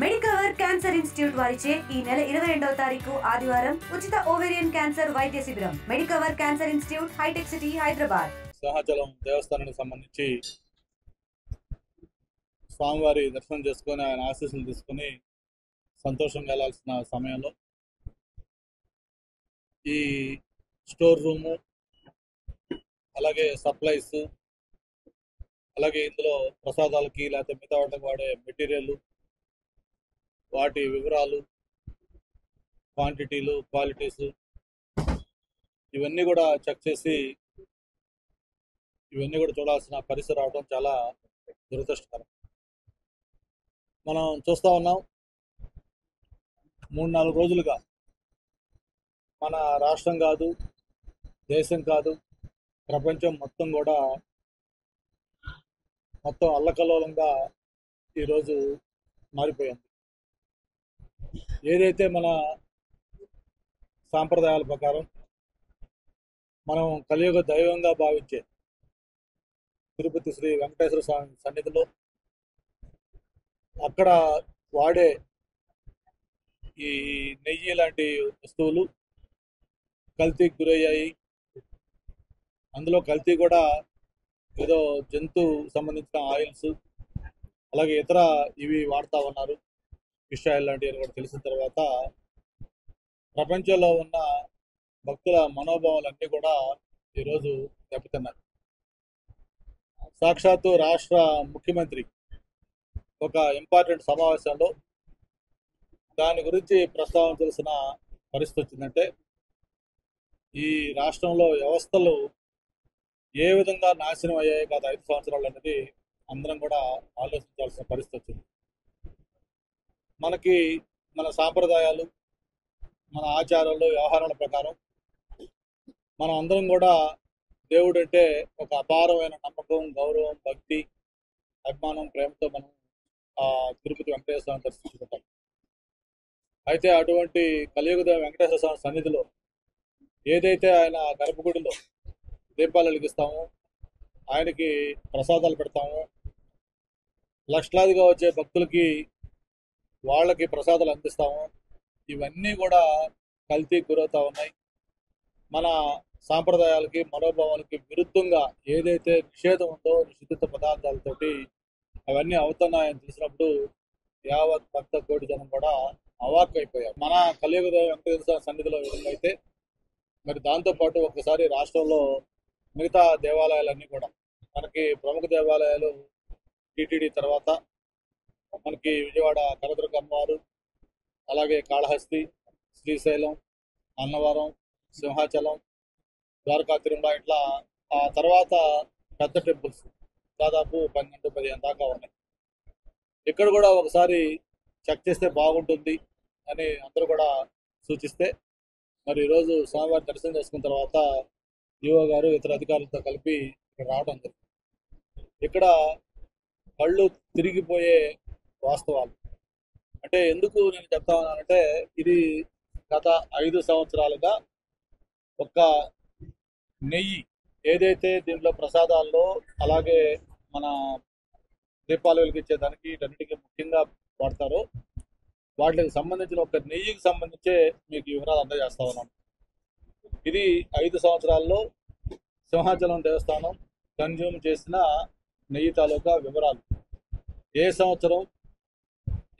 Medicover cancer institute వారిచే ఈ నెల 22వ తారీఖు ఆదివారం ఉచిత ఓవేరియన్ క్యాన్సర్ వైద్య శిబిరం. Medicover cancer institute, hitech city, Hyderabad. Simhachalam దేవస్థానానికి సంబంధించి స్వామివారి దర్శనం చేసుకొని ఆయన ఆశీస్సులు తీసుకుని సంతోషంగా వెళ్ళాల్సిన సమయంలో ఈ స్టోర్ రూము, అలాగే సప్లైస్, అలాగే ఇందులో ప్రసాదాలకి లేకపోతే మిగతా వాటికి వాడే మెటీరియల్, వాటి వివరాలు, క్వాంటిటీలు, క్వాలిటీస్ ఇవన్నీ కూడా చెక్ చేసి ఇవన్నీ కూడా చూడాల్సిన పరిస్థితి రావడం చాలా దురదృష్టకరం. మనం చూస్తూ ఉన్నాం, 3-4 రోజులుగా మన రాష్ట్రం కాదు, దేశం కాదు, ప్రపంచం మొత్తం కూడా మొత్తం అల్లకల్లోలంగా ఈరోజు మారిపోయింది. ఏదైతే మన సాంప్రదాయాల ప్రకారం మనం కలియుగ దైవంగా భావించే తిరుపతి శ్రీ వెంకటేశ్వర స్వామి సన్నిధిలో అక్కడ వాడే ఈ నెయ్యి లాంటి వస్తువులు కల్తీకి గురయ్యాయి. అందులో కల్తీ కూడా ఏదో జంతు సంబంధించిన ఆయిల్స్, అలాగే ఇతర ఇవి వాడుతూ ఉన్నారు, ఫిష్ ఆయిల్ లాంటివి కూడా తెలిసిన తర్వాత ప్రపంచంలో ఉన్న భక్తుల మనోభావాలన్నీ కూడా ఈరోజు దెబ్బతిన్నాయి. సాక్షాత్తు రాష్ట్ర ముఖ్యమంత్రి ఒక ఇంపార్టెంట్ సమావేశంలో దాని గురించి ప్రస్తావించాల్సిన పరిస్థితి వచ్చిందంటే, ఈ రాష్ట్రంలో వ్యవస్థలు ఏ విధంగా నాశనం అయ్యాయి గత 5 సంవత్సరాలు అనేది అందరం కూడా ఆలోచించాల్సిన పరిస్థితి వచ్చింది. మనకి మన సాంప్రదాయాలు, మన ఆచారాలు, వ్యవహారాల ప్రకారం మనం అందరం కూడా దేవుడు అంటే ఒక అపారమైన నమ్మకం, గౌరవం, భక్తి, అభిమానం, ప్రేమతో మనం తిరుపతి వెంకటేశ్వర స్వామిని దర్శించుకుంటాం. అయితే అటువంటి కలియుగ వెంకటేశ్వర స్వామి సన్నిధిలో ఏదైతే ఆయన గర్భగుడిలో దీపాలు వెలిగిస్తాము, ఆయనకి ప్రసాదాలు పెడతాము, లక్షలాదిగా వచ్చే భక్తులకి వాళ్ళకి ప్రసాదాలు అందిస్తాము, ఇవన్నీ కూడా కల్తీకి గురవుతూ ఉన్నాయి. మన సాంప్రదాయాలకి, మనోభావాలకి విరుద్ధంగా ఏదైతే నిషేధం ఉందో నిషిద్ధ పదార్థాలతోటి అవన్నీ అవుతున్నాయని తెలిసినప్పుడు యావత్ భక్త కోటి జనం కూడా అవాక్ అయిపోయారు. మన కలియుగ వెంకటేశ్వర సన్నిధిలో విధంగా అయితే మరి దాంతోపాటు ఒకసారి రాష్ట్రంలో మిగతా దేవాలయాలన్నీ కూడా, మనకి ప్రముఖ దేవాలయాలు టీటీడీ తర్వాత మనకి విజయవాడ కనకదుర్గ అమ్మవారు, అలాగే కాళహస్తి, శ్రీశైలం, అన్నవరం, సింహాచలం, ద్వారకా, తిరుమల, ఇట్లా ఆ తర్వాత పెద్ద టెంపుల్స్ దాదాపు 12-15 దాకా ఉన్నాయి. ఇక్కడ కూడా ఒకసారి చెక్ చేస్తే బాగుంటుంది అని అందరూ కూడా సూచిస్తే, మరి ఈరోజు స్వామివారి దర్శనం చేసుకున్న తర్వాత ఈఓ గారు ఇతర అధికారులతో కలిపి ఇక్కడ రావడం జరిగింది. ఇక్కడ కళ్ళు తిరిగిపోయే వాస్తవాలు అంటే ఎందుకు నేను చెప్తా ఉన్నానంటే, ఇది గత 5 సంవత్సరాలుగా ఒక నెయ్యి ఏదైతే దీంట్లో ప్రసాదాల్లో, అలాగే మన దీపాలు వెలిగించేదానికి వీటన్నిటికీ ముఖ్యంగా వాడతారో వాటికి సంబంధించిన ఒక నెయ్యికి సంబంధించే మీకు వివరాలు అందజేస్తా ఉన్నాను. ఇది 5 సంవత్సరాల్లో సింహాచలం దేవస్థానం కన్జ్యూమ్ చేసిన నెయ్యి తాలూకా వివరాలు. ఏ సంవత్సరం,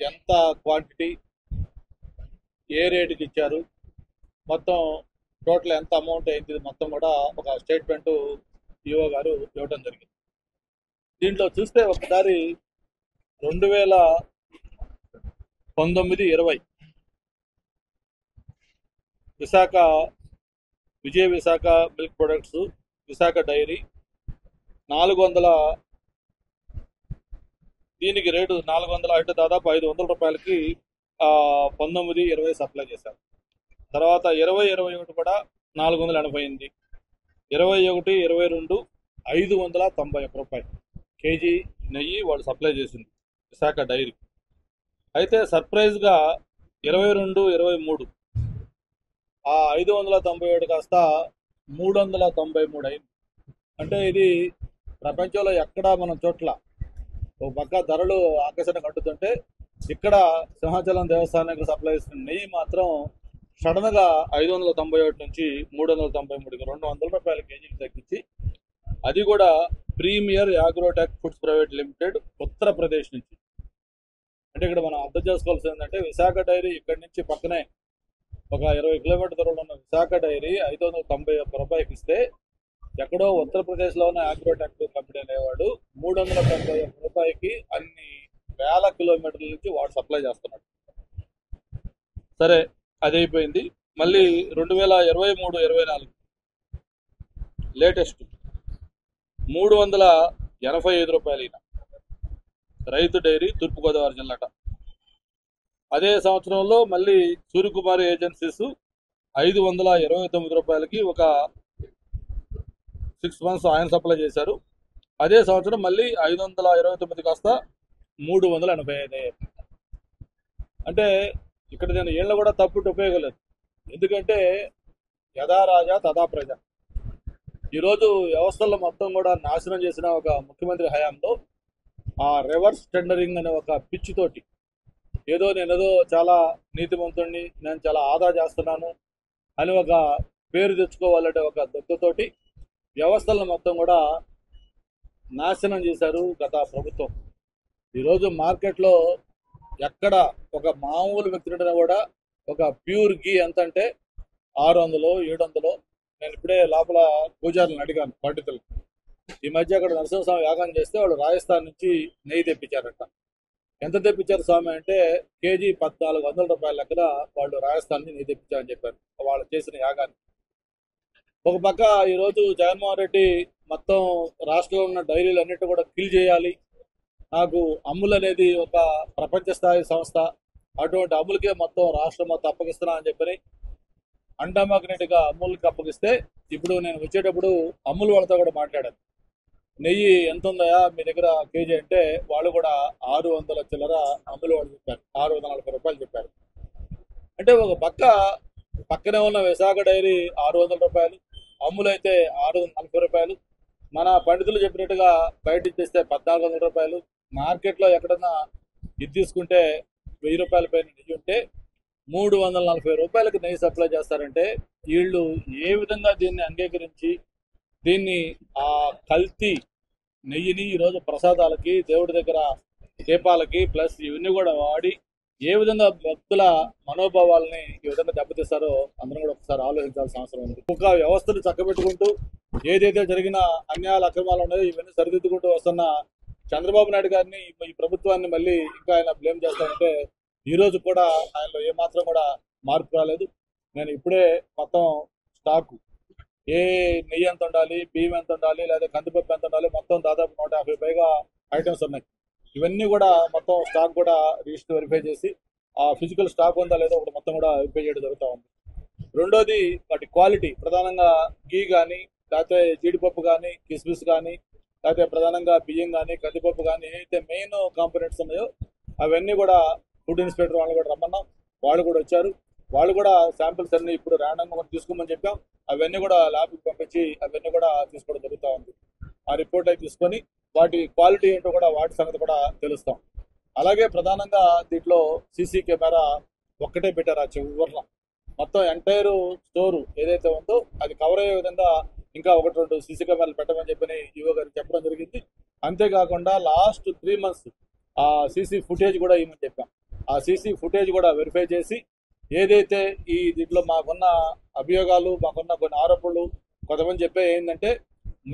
ఎంత క్వాంటిటీ, ఏ రేటుకి ఇచ్చారు, మొత్తం టోటల్ ఎంత అమౌంట్ అయింది, మొత్తం కూడా ఒక స్టేట్మెంట్ ఈఓ గారు ఇవ్వడం జరిగింది. దీంట్లో చూస్తే ఒకసారి 2019-20 Visakha Vijaya Visakha milk products, Visakha dairy 400, దీనికి రేటు 400 అంటే దాదాపు 500 రూపాయలకి 19-20 సప్లై చేశారు. తర్వాత 20-21 కూడా 488, 21-22 591 రూపాయలు కేజీ నెయ్యి వాళ్ళు సప్లై చేసింది విశాఖ డైరీ. అయితే సర్ప్రైజ్గా 22-23 ఆ 597 కాస్త 393 అయింది. అంటే ఇది ప్రపంచంలో ఎక్కడా మనం చోట్ల ఒక పక్క ధరలు ఆకర్షణ కట్టుతుంటే ఇక్కడ సింహాచలం దేవస్థానానికి సప్లై చేస్తున్న నెయ్యి మాత్రం సడన్గా 591 నుంచి 393కి 200 రూపాయల కేజీకి తగ్గించి, అది కూడా premier agrotech foods private limited Uttar Pradesh నుంచి. అంటే ఇక్కడ మనం అర్థం చేసుకోవాల్సింది ఏంటంటే, విశాఖ డైరీ ఇక్కడి నుంచి పక్కనే ఒక 20 కిలోమీటర్ దూరంలో ఉన్న విశాఖ డైరీ 591 రూపాయలకి ఇస్తే, ఎక్కడో ఉత్తరప్రదేశ్లో ఉన్న యాగ్రోటెక్ కంపెనీ అనేవాడు 391 రూపాయలకి అన్ని వేల కిలోమీటర్ల నుంచి వాడు సప్లై చేస్తున్నాడు. సరే, అది అయిపోయింది. మళ్ళీ 2023-24 లేటెస్ట్ 385 రూపాయలు ఈయన రైతు డైరీ తూర్పుగోదావరి జిల్లాట. అదే సంవత్సరంలో మళ్ళీ సూర్యకుమారి ఏజెన్సీస్ 529 రూపాయలకి ఒక 6 మంత్స్ ఆయన సప్లై చేశారు. అదే సంవత్సరం మళ్ళీ 529 కాస్త 385. అంటే ఇక్కడ నేను ఏళ్ళ కూడా తప్పుట్టు ఉపయోగం లేదు. ఎందుకంటే యథా రాజా తథా ప్రజ. ఈరోజు వ్యవస్థల్లో మొత్తం కూడా నాశనం చేసిన ఒక ముఖ్యమంత్రి హయాంలో ఆ రివర్స్ టెండరింగ్ అనే ఒక పిచ్చితోటి నేనేదో చాలా నీతిమంతుడిని, నేను చాలా ఆదా చేస్తున్నాను అని ఒక పేరు తెచ్చుకోవాలంటే ఒక దొక్కతోటి వ్యవస్థలను మొత్తం కూడా నాశనం చేశారు గత ప్రభుత్వం. ఈరోజు మార్కెట్లో ఎక్కడ ఒక మామూలు వ్యక్తిని కూడా ఒక ప్యూర్ గీ ఎంత అంటే 600-700. నేను ఇప్పుడే లోపల పూజారులను అడిగాను పండితులు. ఈ మధ్య అక్కడ నరసింహస్వామి యాగం చేస్తే వాళ్ళు రాజస్థాన్ నుంచి నెయ్యి తెప్పించారట. ఎంత తెప్పించారు స్వామి అంటే, కేజీ 1400 రూపాయల లెక్కన వాళ్ళు రాజస్థాన్ నుంచి నెయ్యి తెప్పించారని చెప్పారు వాళ్ళు చేసిన యాగాన్ని. ఒక పక్క ఈరోజు జగన్మోహన్ రెడ్డి మొత్తం రాష్ట్రంలో ఉన్న డైరీలు అన్నిటి కూడా కిల్ చేయాలి, నాకు అమూల్ అనేది ఒక ప్రపంచ స్థాయి సంస్థ, అటువంటి అమూల్కే మొత్తం రాష్ట్రం మొత్తం అప్పగిస్తున్నా అని చెప్పని అండమాగ్నెట్గా అమూల్కి అప్పగిస్తే, ఇప్పుడు నేను వచ్చేటప్పుడు అమూల్ వాళ్ళతో కూడా మాట్లాడాను. నెయ్యి ఎంత ఉందయా మీ దగ్గర కేజీ అంటే, వాళ్ళు కూడా 600 చిల్లర అమూల్ వాళ్ళు చెప్పారు, 640 రూపాయలు చెప్పారు. అంటే ఒక పక్కనే ఉన్న విశాఖ డైరీ 600 రూపాయలు, అమూల్ అయితే 640 రూపాయలు, మన పండితులు చెప్పినట్టుగా బయట ఇచ్చేస్తే 1400 రూపాయలు. మార్కెట్లో ఎక్కడన్నా ఇది తీసుకుంటే 1000 రూపాయల పైన నెయ్యి ఉంటే 340 రూపాయలకు నెయ్యి సప్లై చేస్తారంటే, వీళ్ళు ఏ విధంగా దీన్ని అంగీకరించి దీన్ని ఆ కల్తీ నెయ్యిని ఈరోజు ప్రసాదాలకి, దేవుడి దగ్గర దీపాలకి ప్లస్ ఇవన్నీ కూడా వాడి ఏ విధంగా భక్తుల మనోభావాలని ఈ విధంగా దెబ్బతీస్తారో అందరం కూడా ఒకసారి ఆలోచించాల్సిన అవసరం ఉంది. ఒక వ్యవస్థను చక్కబెట్టుకుంటూ ఏదైతే జరిగిన అన్యాయాలు అక్రమాలు ఉన్నాయో ఇవన్నీ సరిదిద్దుకుంటూ వస్తున్న చంద్రబాబు నాయుడు గారిని, ఈ ప్రభుత్వాన్ని మళ్ళీ ఇంకా ఆయన బ్లేమ్ చేస్తామంటే, ఈ రోజు కూడా ఆయనలో ఏమాత్రం కూడా మార్పు రాలేదు. నేను ఇప్పుడే మొత్తం స్టాకు ఏ నెయ్యి ఎంత ఉండాలి, బియ్యం ఎంత ఉండాలి, లేదా కందిపప్పు ఎంత ఉండాలి, మొత్తం దాదాపు 150 పైగా ఐటమ్స్ ఉన్నాయి. ఇవన్నీ కూడా మొత్తం స్టాక్ కూడా రిజిస్టర్ వెరిఫై చేసి ఆ ఫిజికల్ స్టాక్ ఉందా లేదో ఒకటి మొత్తం కూడా వెరిఫై చేయడం జరుగుతూ ఉంది. రెండోది వాటి క్వాలిటీ, ప్రధానంగా గీ కానీ, లేకపోతే జీడిపప్పు కానీ, కిస్మిస్ కానీ, లేకపోతే ప్రధానంగా బియ్యం కానీ, కందిపప్పు కానీ, ఏవైతే మెయిన్ కాంపోనెంట్స్ ఉన్నాయో అవన్నీ కూడా ఫుడ్ ఇన్స్పెక్టర్ వాళ్ళు కూడా రమ్మన్నాం. వాళ్ళు కూడా వచ్చారు. వాళ్ళు కూడా శాంపిల్స్ అన్ని ఇప్పుడు ర్యాండమ్గా కూడా తీసుకోమని చెప్పాం. అవన్నీ కూడా ల్యాబ్కి పంపించి అవన్నీ కూడా తీసుకోవడం జరుగుతూ ఉంది. ఆ రిపోర్ట్ అయి తీసుకొని వాటి క్వాలిటీ ఏంటో కూడా వాటి సంగతి కూడా తెలుస్తాం. అలాగే ప్రధానంగా దీంట్లో సీసీ కెమెరా ఒక్కటే పెట్టారు ఆ చివరిలో. మొత్తం ఎంటైర్ స్టోరు ఏదైతే ఉందో అది కవర్ అయ్యే విధంగా ఇంకా 1-2 సీసీ కెమెరాలు పెట్టమని చెప్పని ఈవో గారికి చెప్పడం జరిగింది. అంతేకాకుండా లాస్ట్ 3 months ఆ సీసీ ఫుటేజ్ కూడా ఇవ్వమని చెప్పాం. ఆ సీసీ ఫుటేజ్ కూడా వెరిఫై చేసి ఏదైతే ఈ దీంట్లో మాకున్న అభియోగాలు, మాకున్న కొన్ని ఆరోపణలు, కొంతమంది చెప్పే ఏంటంటే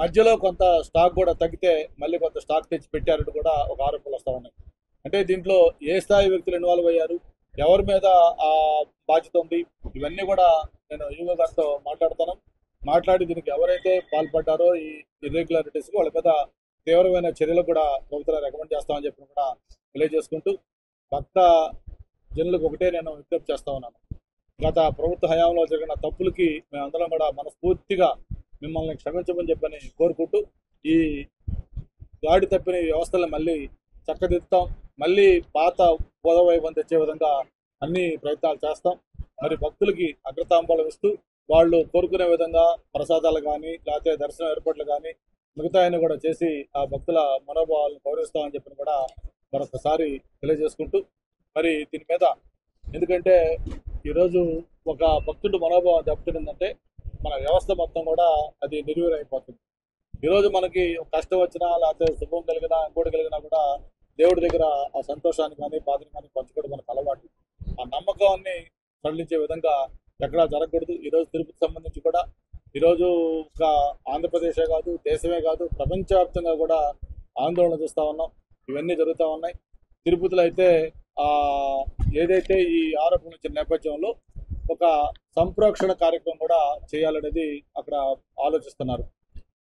మధ్యలో కొంత స్టాక్ కూడా తగ్గితే మళ్ళీ కొంత స్టాక్ తెచ్చి పెట్టారని కూడా ఒక ఆరోపణలు వస్తూ ఉన్నాయి. అంటే దీంట్లో ఏ స్థాయి వ్యక్తులు ఇన్వాల్వ్ అయ్యారు, ఎవరి మీద ఆ బాధ్యత ఉంది, ఇవన్నీ కూడా నేను ఈవో గారితో మాట్లాడి దీనికి ఎవరైతే పాల్పడ్డారో ఈ ఇర్రెగ్యులారిటీస్కి వాళ్ళ మీద తీవ్రమైన చర్యలు కూడా ప్రభుత్వం రికమెండ్ చేస్తామని చెప్పి కూడా తెలియజేసుకుంటూ, భక్త జనులకు ఒకటే నేను విజ్ఞప్తి చేస్తా ఉన్నాను. గత ప్రభుత్వ హయాంలో జరిగిన తప్పులకి మేమందరం కూడా మనస్ఫూర్తిగా మిమ్మల్ని క్షమించమని చెప్పని కోరుకుంటూ, ఈ గాడి తప్పిన వ్యవస్థలను మళ్ళీ చక్కదిద్దుతాం, మళ్ళీ పాత పూర్వవైభవం తెచ్చే విధంగా అన్ని ప్రయత్నాలు చేస్తాం. మరి భక్తులకి అగ్రతాంబూలం ఇస్తూ వాళ్ళు కోరుకునే విధంగా ప్రసాదాలు కానీ, లేకపోతే దర్శనం ఏర్పాట్లు కానీ మిగతా ఆయన కూడా చేసి ఆ భక్తుల మనోభావాలను గౌరవిస్తామని చెప్పి కూడా మరొకసారి తెలియజేసుకుంటూ, మరి దీని మీద ఎందుకంటే ఈరోజు ఒక భక్తుడు మనోభావం దెబ్బతిందంటే మన వ్యవస్థ మొత్తం కూడా అది నిర్వీర్యమైపోతుంది. ఈరోజు మనకి కష్టం వచ్చినా లేకపోతే శుభం కలిగినా ఇంకోటి కలిగినా కూడా దేవుడి దగ్గర ఆ సంతోషాన్ని కానీ బాధని కానీ పంచుకోవడం మనకు అలవాటు. ఆ నమ్మకాన్ని సడలించే విధంగా ఎక్కడా జరగకూడదు. ఈరోజు తిరుపతి సంబంధించి కూడా ఈరోజు ఒక ఆంధ్రప్రదేశే కాదు, దేశమే కాదు, ప్రపంచవ్యాప్తంగా కూడా ఆందోళన చూస్తూ ఉన్నాం. ఇవన్నీ జరుగుతూ ఉన్నాయి. తిరుపతిలో అయితే ఏదైతే ఈ ఆరోపణలు వచ్చిన నేపథ్యంలో ఒక సంప్రోక్షణ కార్యక్రమం కూడా చేయాలనేది అక్కడ ఆలోచిస్తున్నారు.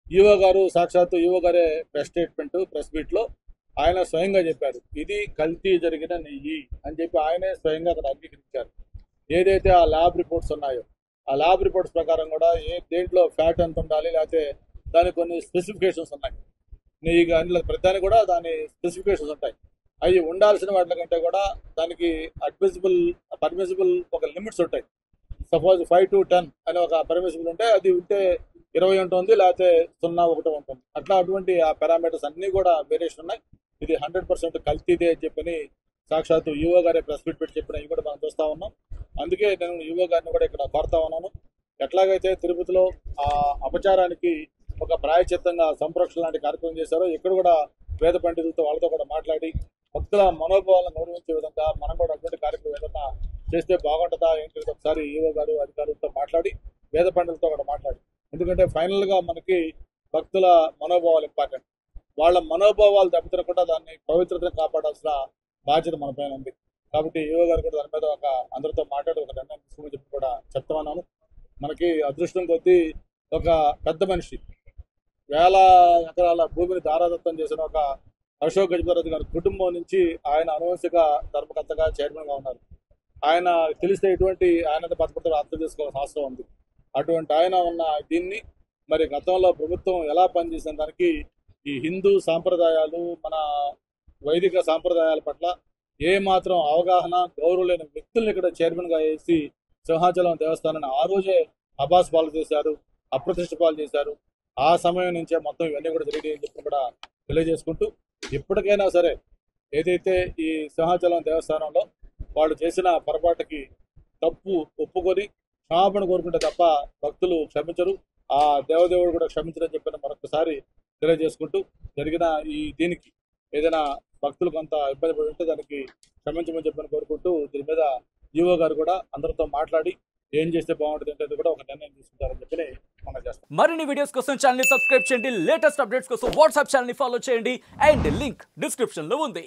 ఈవో గారు సాక్షాత్తు ఈవో గారే ప్రెస్ మీట్లో ఆయన స్వయంగా చెప్పారు, ఇది కల్తీ జరిగిన నెయ్యి అని చెప్పి ఆయనే స్వయంగా అక్కడ అంగీకరించారు. ఏదైతే ఆ ల్యాబ్ రిపోర్ట్స్ ఉన్నాయో ఆ ల్యాబ్ రిపోర్ట్స్ ప్రకారం కూడా దేంట్లో ఫ్యాట్ ఎంత ఉండాలి, లేకపోతే దానికి కొన్ని స్పెసిఫికేషన్స్ ఉన్నాయి. నెయ్యి కానీ ప్రతిదానికి కూడా దాని స్పెసిఫికేషన్స్ ఉంటాయి. అవి ఉండాల్సిన వాటి కంటే కూడా దానికి పర్మిసిబుల్ ఒక లిమిట్స్ ఉంటాయి. సపోజ్ 5 to 10 అనే ఒక పర్మిసిబుల్ ఉంటే అది ఉంటే 20 ఉంటుంది, లేకపోతే 0, 1 ఉంటుంది. అటువంటి ఆ పారామీటర్స్ అన్నీ కూడా వేరియేషన్ ఉన్నాయి. ఇది 100% కల్తీదే అని చెప్పని సాక్షాత్తు ఈవో గారే ప్రెస్ మీట్ పెట్టి చెప్పిన ఇవి కూడా మనం చూస్తూ ఉన్నాం. అందుకే నేను ఈవో గారిని కూడా ఇక్కడ కోరుతా ఉన్నాను, ఎట్లాగైతే తిరుపతిలో ఆ అపచారానికి ఒక ప్రాయచిత్తంగా సంప్రోక్షణ లాంటి కార్యక్రమం చేశారో ఇక్కడ కూడా వేద పండితులతో వాళ్ళతో కూడా మాట్లాడి భక్తుల మనోభావాలను గౌరవించే విధంగా మనం కూడా అటువంటి కార్యక్రమం ఏదన్నా చేస్తే బాగుంటుందా ఏంటి ఒకసారి ఈవో గారు అధికారులతో మాట్లాడి వేద పండితులతో కూడా మాట్లాడి, ఎందుకంటే ఫైనల్గా మనకి భక్తుల మనోభావాలు ఇంపార్టెంట్. వాళ్ళ మనోభావాలు దెబ్బతినకుండా దాన్ని పవిత్రతను కాపాడాల్సిన బాధ్యత మన పైన ఉంది. కాబట్టి ఈవో గారు కూడా దాని మీద అందరితో మాట్లాడి ఒక నిర్ణయం తీసుకుని చెప్పి కూడా చెప్తామన్నాను. మనకి అదృష్టం కొద్దీ ఒక పెద్ద మనిషి వేల ఎకరాల భూమిని దారాదత్తం చేసిన ఒక అశోక్ గజపతిరాజు గారి కుటుంబం నుంచి ఆయన అనువంశిక ధర్మకర్తగా చైర్మన్గా ఉన్నారు. ఆయన తెలిస్తే ఎటువంటి ఆయన బతపడతారో అర్థం చేసుకోవాల్సిన అవసరం ఉంది. అటువంటి ఆయన ఉన్న దీన్ని మరి గతంలో ప్రభుత్వం ఎలా పనిచేసిన దానికి ఈ హిందూ సాంప్రదాయాలు మన వైదిక సాంప్రదాయాల పట్ల ఏమాత్రం అవగాహన గౌరవం లేని వ్యక్తుల్ని ఇక్కడ చైర్మన్గా వేసి సింహాచలం దేవస్థానాన్ని ఆ రోజే అబాస్ పాలు చేశారు, అప్రతిష్ట పాలు చేశారు. ఆ సమయం నుంచే మొత్తం ఇవన్నీ కూడా జరిగాయని చెప్పి కూడా తెలియజేసుకుంటూ ఇప్పటికైనా సరే ఏదైతే ఈ సింహాచలం దేవస్థానంలో వాళ్ళు చేసిన పొరపాటుకి తప్పు ఒప్పుకొని క్షమాపణ కోరుకుంటే తప్ప భక్తులు క్షమించరు, ఆ దేవదేవుడు కూడా క్షమించరని చెప్పిన మరొకసారి తెలియజేసుకుంటూ జరిగిన ఈ దీనికి ఏదైనా భక్తులు కొంత ఇబ్బంది పడి ఉంటే దానికి క్షమించమని చెప్పని కోరుకుంటూ దీని మీద ఈవో గారు కూడా అందరితో మాట్లాడి ఏం చేస్తే బాగుంటుంది అంటే కూడా ఒక నిర్ణయం తీసుకుంటారని చెప్పి మనం చేస్తాం. మరిన్ని వీడియోస్ కోసం ఛానల్ ని సబ్స్క్రైబ్ చేయండి, లేటెస్ట్ అప్డేట్స్ కోసం వాట్సాప్ ఛానల్ ని ఫాలో చేయండి అండ్ లింక్ డిస్క్రిప్షన్ లో ఉంది.